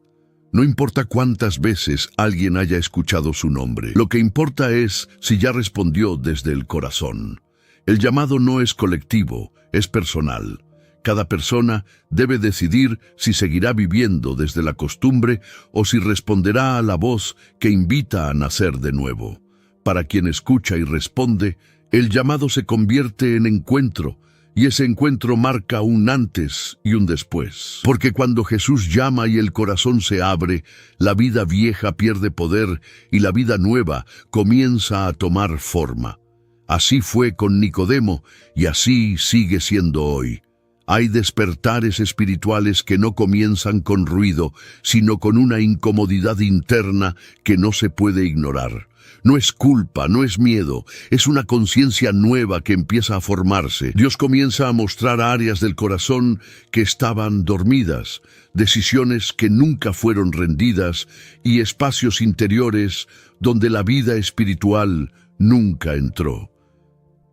No importa cuántas veces alguien haya escuchado su nombre, lo que importa es si ya respondió desde el corazón. El llamado no es colectivo, es personal. Cada persona debe decidir si seguirá viviendo desde la costumbre o si responderá a la voz que invita a nacer de nuevo. Para quien escucha y responde, el llamado se convierte en encuentro, y ese encuentro marca un antes y un después. Porque cuando Jesús llama y el corazón se abre, la vida vieja pierde poder y la vida nueva comienza a tomar forma. Así fue con Nicodemo y así sigue siendo hoy. Hay despertares espirituales que no comienzan con ruido, sino con una incomodidad interna que no se puede ignorar. No es culpa, no es miedo, es una conciencia nueva que empieza a formarse. Dios comienza a mostrar áreas del corazón que estaban dormidas, decisiones que nunca fueron rendidas y espacios interiores donde la vida espiritual nunca entró.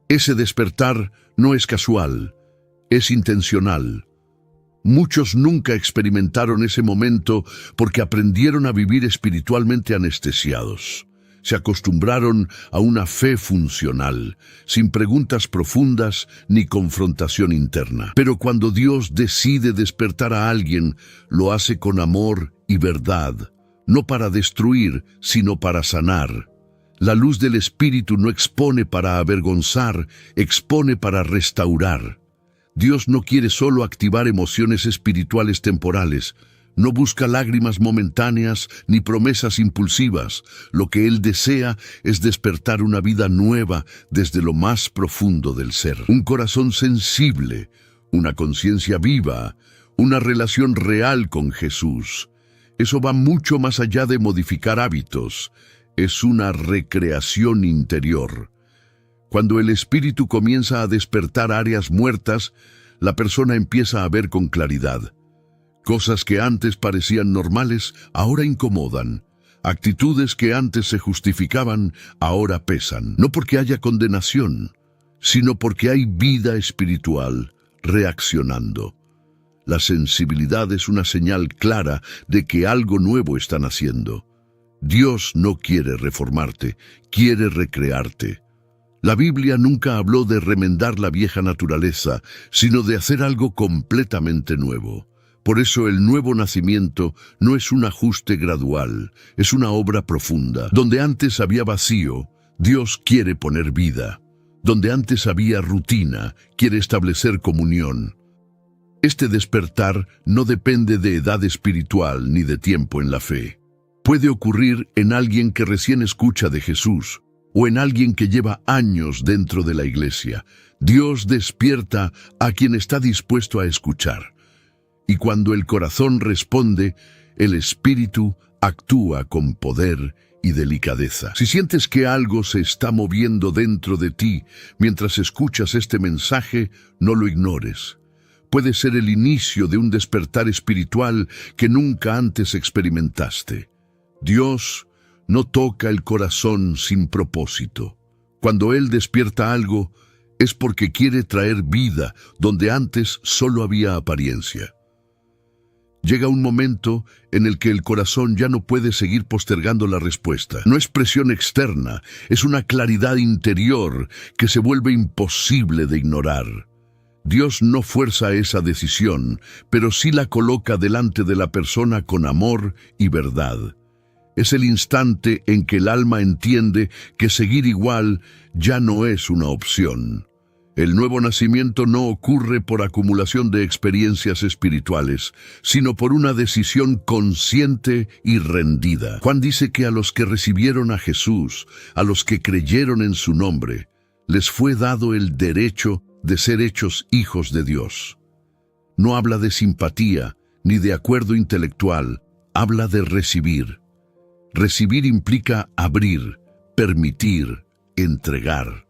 Ese despertar no es casual. Es intencional. Muchos nunca experimentaron ese momento porque aprendieron a vivir espiritualmente anestesiados. Se acostumbraron a una fe funcional, sin preguntas profundas ni confrontación interna. Pero cuando Dios decide despertar a alguien, lo hace con amor y verdad, no para destruir, sino para sanar. La luz del Espíritu no expone para avergonzar, expone para restaurar. Dios no quiere solo activar emociones espirituales temporales, no busca lágrimas momentáneas ni promesas impulsivas. Lo que Él desea es despertar una vida nueva desde lo más profundo del ser. Un corazón sensible, una conciencia viva, una relación real con Jesús. Eso va mucho más allá de modificar hábitos. Es una recreación interior. Cuando el espíritu comienza a despertar áreas muertas, la persona empieza a ver con claridad. Cosas que antes parecían normales, ahora incomodan. Actitudes que antes se justificaban, ahora pesan. No porque haya condenación, sino porque hay vida espiritual reaccionando. La sensibilidad es una señal clara de que algo nuevo está naciendo. Dios no quiere reformarte, quiere recrearte. La Biblia nunca habló de remendar la vieja naturaleza, sino de hacer algo completamente nuevo. Por eso el nuevo nacimiento no es un ajuste gradual, es una obra profunda. Donde antes había vacío, Dios quiere poner vida. Donde antes había rutina, quiere establecer comunión. Este despertar no depende de edad espiritual ni de tiempo en la fe. Puede ocurrir en alguien que recién escucha de Jesús, o en alguien que lleva años dentro de la iglesia. Dios despierta a quien está dispuesto a escuchar. Y cuando el corazón responde, el Espíritu actúa con poder y delicadeza. Si sientes que algo se está moviendo dentro de ti mientras escuchas este mensaje, no lo ignores. Puede ser el inicio de un despertar espiritual que nunca antes experimentaste. Dios no toca el corazón sin propósito. Cuando Él despierta algo, es porque quiere traer vida donde antes solo había apariencia. Llega un momento en el que el corazón ya no puede seguir postergando la respuesta. No es presión externa, es una claridad interior que se vuelve imposible de ignorar. Dios no fuerza esa decisión, pero sí la coloca delante de la persona con amor y verdad. Es el instante en que el alma entiende que seguir igual ya no es una opción. El nuevo nacimiento no ocurre por acumulación de experiencias espirituales, sino por una decisión consciente y rendida. Juan dice que a los que recibieron a Jesús, a los que creyeron en su nombre, les fue dado el derecho de ser hechos hijos de Dios. No habla de simpatía ni de acuerdo intelectual, habla de recibir. Recibir implica abrir, permitir, entregar.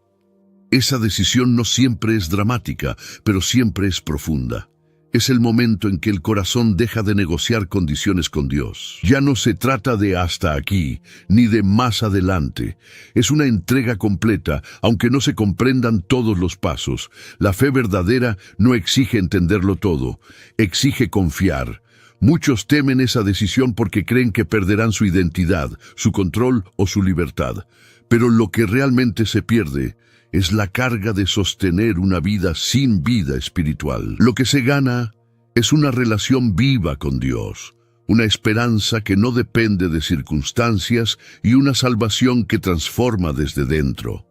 Esa decisión no siempre es dramática, pero siempre es profunda. Es el momento en que el corazón deja de negociar condiciones con Dios. Ya no se trata de hasta aquí, ni de más adelante. Es una entrega completa, aunque no se comprendan todos los pasos. La fe verdadera no exige entenderlo todo, exige confiar. Muchos temen esa decisión porque creen que perderán su identidad, su control o su libertad. Pero lo que realmente se pierde es la carga de sostener una vida sin vida espiritual. Lo que se gana es una relación viva con Dios, una esperanza que no depende de circunstancias y una salvación que transforma desde dentro.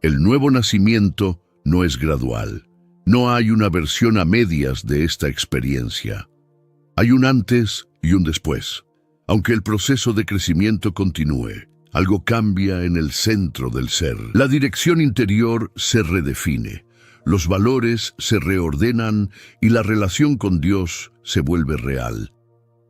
El nuevo nacimiento no es gradual. No hay una versión a medias de esta experiencia. Hay un antes y un después. Aunque el proceso de crecimiento continúe, algo cambia en el centro del ser. La dirección interior se redefine, los valores se reordenan y la relación con Dios se vuelve real.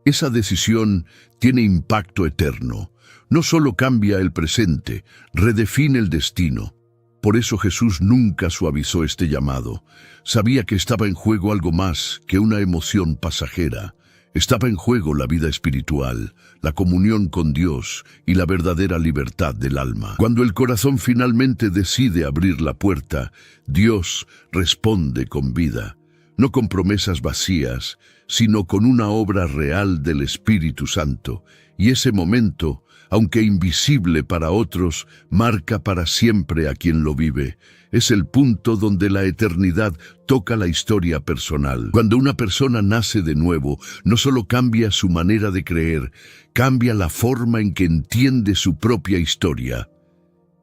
Esa decisión tiene impacto eterno. No solo cambia el presente, redefine el destino. Por eso Jesús nunca suavizó este llamado. Sabía que estaba en juego algo más que una emoción pasajera. Estaba en juego la vida espiritual, la comunión con Dios y la verdadera libertad del alma. Cuando el corazón finalmente decide abrir la puerta, Dios responde con vida, no con promesas vacías, sino con una obra real del Espíritu Santo. Y ese momento, aunque invisible para otros, marca para siempre a quien lo vive. Es el punto donde la eternidad toca la historia personal. Cuando una persona nace de nuevo, no solo cambia su manera de creer, cambia la forma en que entiende su propia historia.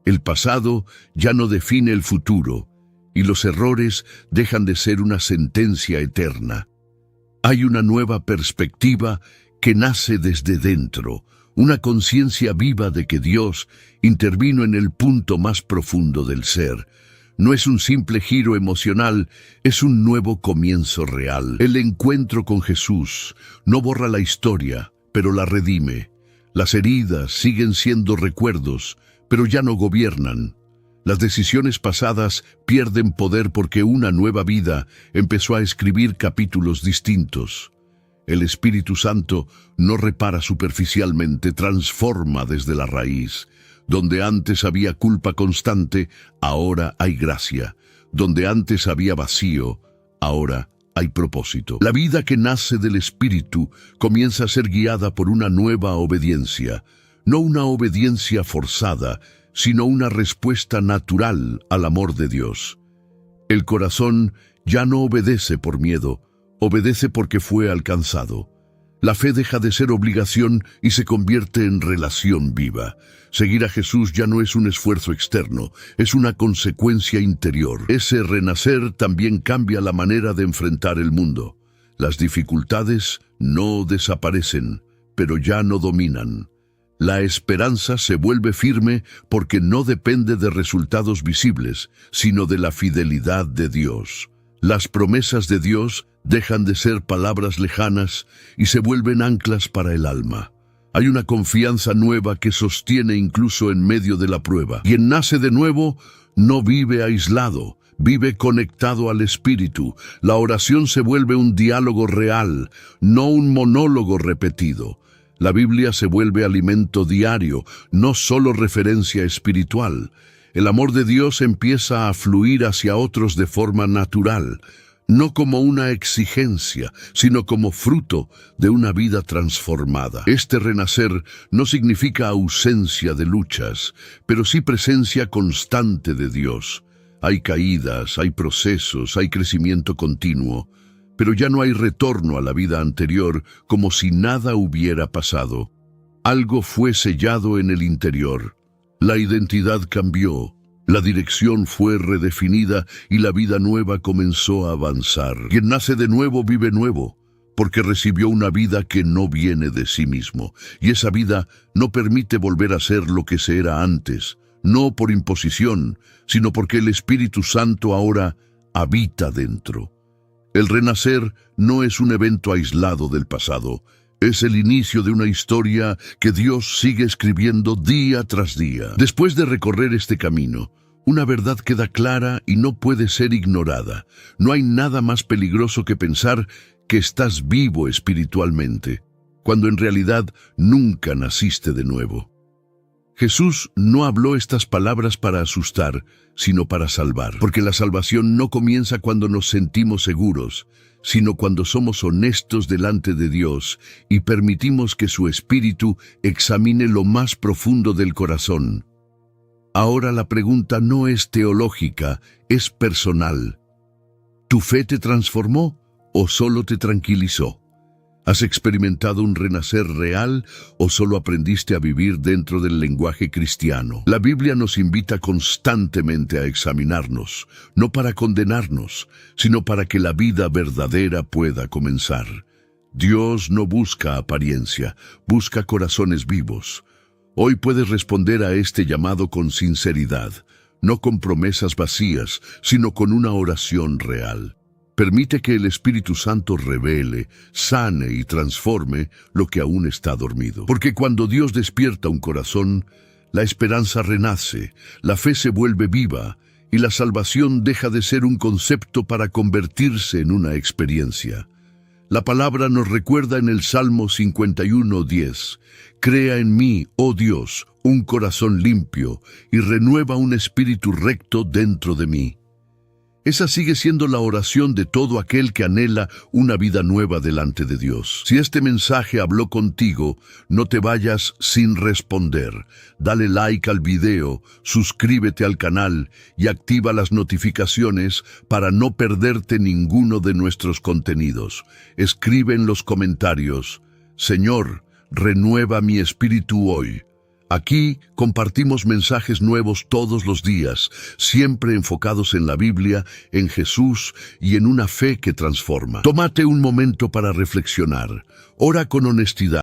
El pasado ya no define el futuro, y los errores dejan de ser una sentencia eterna. Hay una nueva perspectiva que nace desde dentro, una conciencia viva de que Dios intervino en el punto más profundo del ser. No es un simple giro emocional, es un nuevo comienzo real. El encuentro con Jesús no borra la historia, pero la redime. Las heridas siguen siendo recuerdos, pero ya no gobiernan. Las decisiones pasadas pierden poder porque una nueva vida empezó a escribir capítulos distintos. El Espíritu Santo no repara superficialmente, transforma desde la raíz. Donde antes había culpa constante, ahora hay gracia. Donde antes había vacío, ahora hay propósito. La vida que nace del Espíritu comienza a ser guiada por una nueva obediencia. No una obediencia forzada, sino una respuesta natural al amor de Dios. El corazón ya no obedece por miedo, obedece porque fue alcanzado. La fe deja de ser obligación y se convierte en relación viva. Seguir a Jesús ya no es un esfuerzo externo, es una consecuencia interior. Ese renacer también cambia la manera de enfrentar el mundo. Las dificultades no desaparecen, pero ya no dominan. La esperanza se vuelve firme porque no depende de resultados visibles, sino de la fidelidad de Dios. Las promesas de Dios dejan de ser palabras lejanas y se vuelven anclas para el alma. Hay una confianza nueva que sostiene incluso en medio de la prueba. Quien nace de nuevo no vive aislado, vive conectado al Espíritu. La oración se vuelve un diálogo real, no un monólogo repetido. La Biblia se vuelve alimento diario, no solo referencia espiritual. El amor de Dios empieza a fluir hacia otros de forma natural, no como una exigencia, sino como fruto de una vida transformada. Este renacer no significa ausencia de luchas, pero sí presencia constante de Dios. Hay caídas, hay procesos, hay crecimiento continuo, pero ya no hay retorno a la vida anterior como si nada hubiera pasado. Algo fue sellado en el interior. La identidad cambió. La dirección fue redefinida y la vida nueva comenzó a avanzar. Quien nace de nuevo vive nuevo, porque recibió una vida que no viene de sí mismo. Y esa vida no permite volver a ser lo que se era antes, no por imposición, sino porque el Espíritu Santo ahora habita dentro. El renacer no es un evento aislado del pasado, es el inicio de una historia que Dios sigue escribiendo día tras día. Después de recorrer este camino, una verdad queda clara y no puede ser ignorada. No hay nada más peligroso que pensar que estás vivo espiritualmente, cuando en realidad nunca naciste de nuevo. Jesús no habló estas palabras para asustar, sino para salvar, porque la salvación no comienza cuando nos sentimos seguros, sino cuando somos honestos delante de Dios y permitimos que su Espíritu examine lo más profundo del corazón. Ahora la pregunta no es teológica, es personal. ¿Tu fe te transformó o solo te tranquilizó? ¿Has experimentado un renacer real o solo aprendiste a vivir dentro del lenguaje cristiano? La Biblia nos invita constantemente a examinarnos, no para condenarnos, sino para que la vida verdadera pueda comenzar. Dios no busca apariencia, busca corazones vivos. Hoy puedes responder a este llamado con sinceridad, no con promesas vacías, sino con una oración real. Permite que el Espíritu Santo revele, sane y transforme lo que aún está dormido. Porque cuando Dios despierta un corazón, la esperanza renace, la fe se vuelve viva y la salvación deja de ser un concepto para convertirse en una experiencia. La palabra nos recuerda en el Salmo 51:10, «Crea en mí, oh Dios, un corazón limpio y renueva un espíritu recto dentro de mí». Esa sigue siendo la oración de todo aquel que anhela una vida nueva delante de Dios. Si este mensaje habló contigo, no te vayas sin responder. Dale like al video, suscríbete al canal y activa las notificaciones para no perderte ninguno de nuestros contenidos. Escribe en los comentarios, «Señor, renueva mi espíritu hoy». Aquí compartimos mensajes nuevos todos los días, siempre enfocados en la Biblia, en Jesús y en una fe que transforma. Tómate un momento para reflexionar. Ora con honestidad.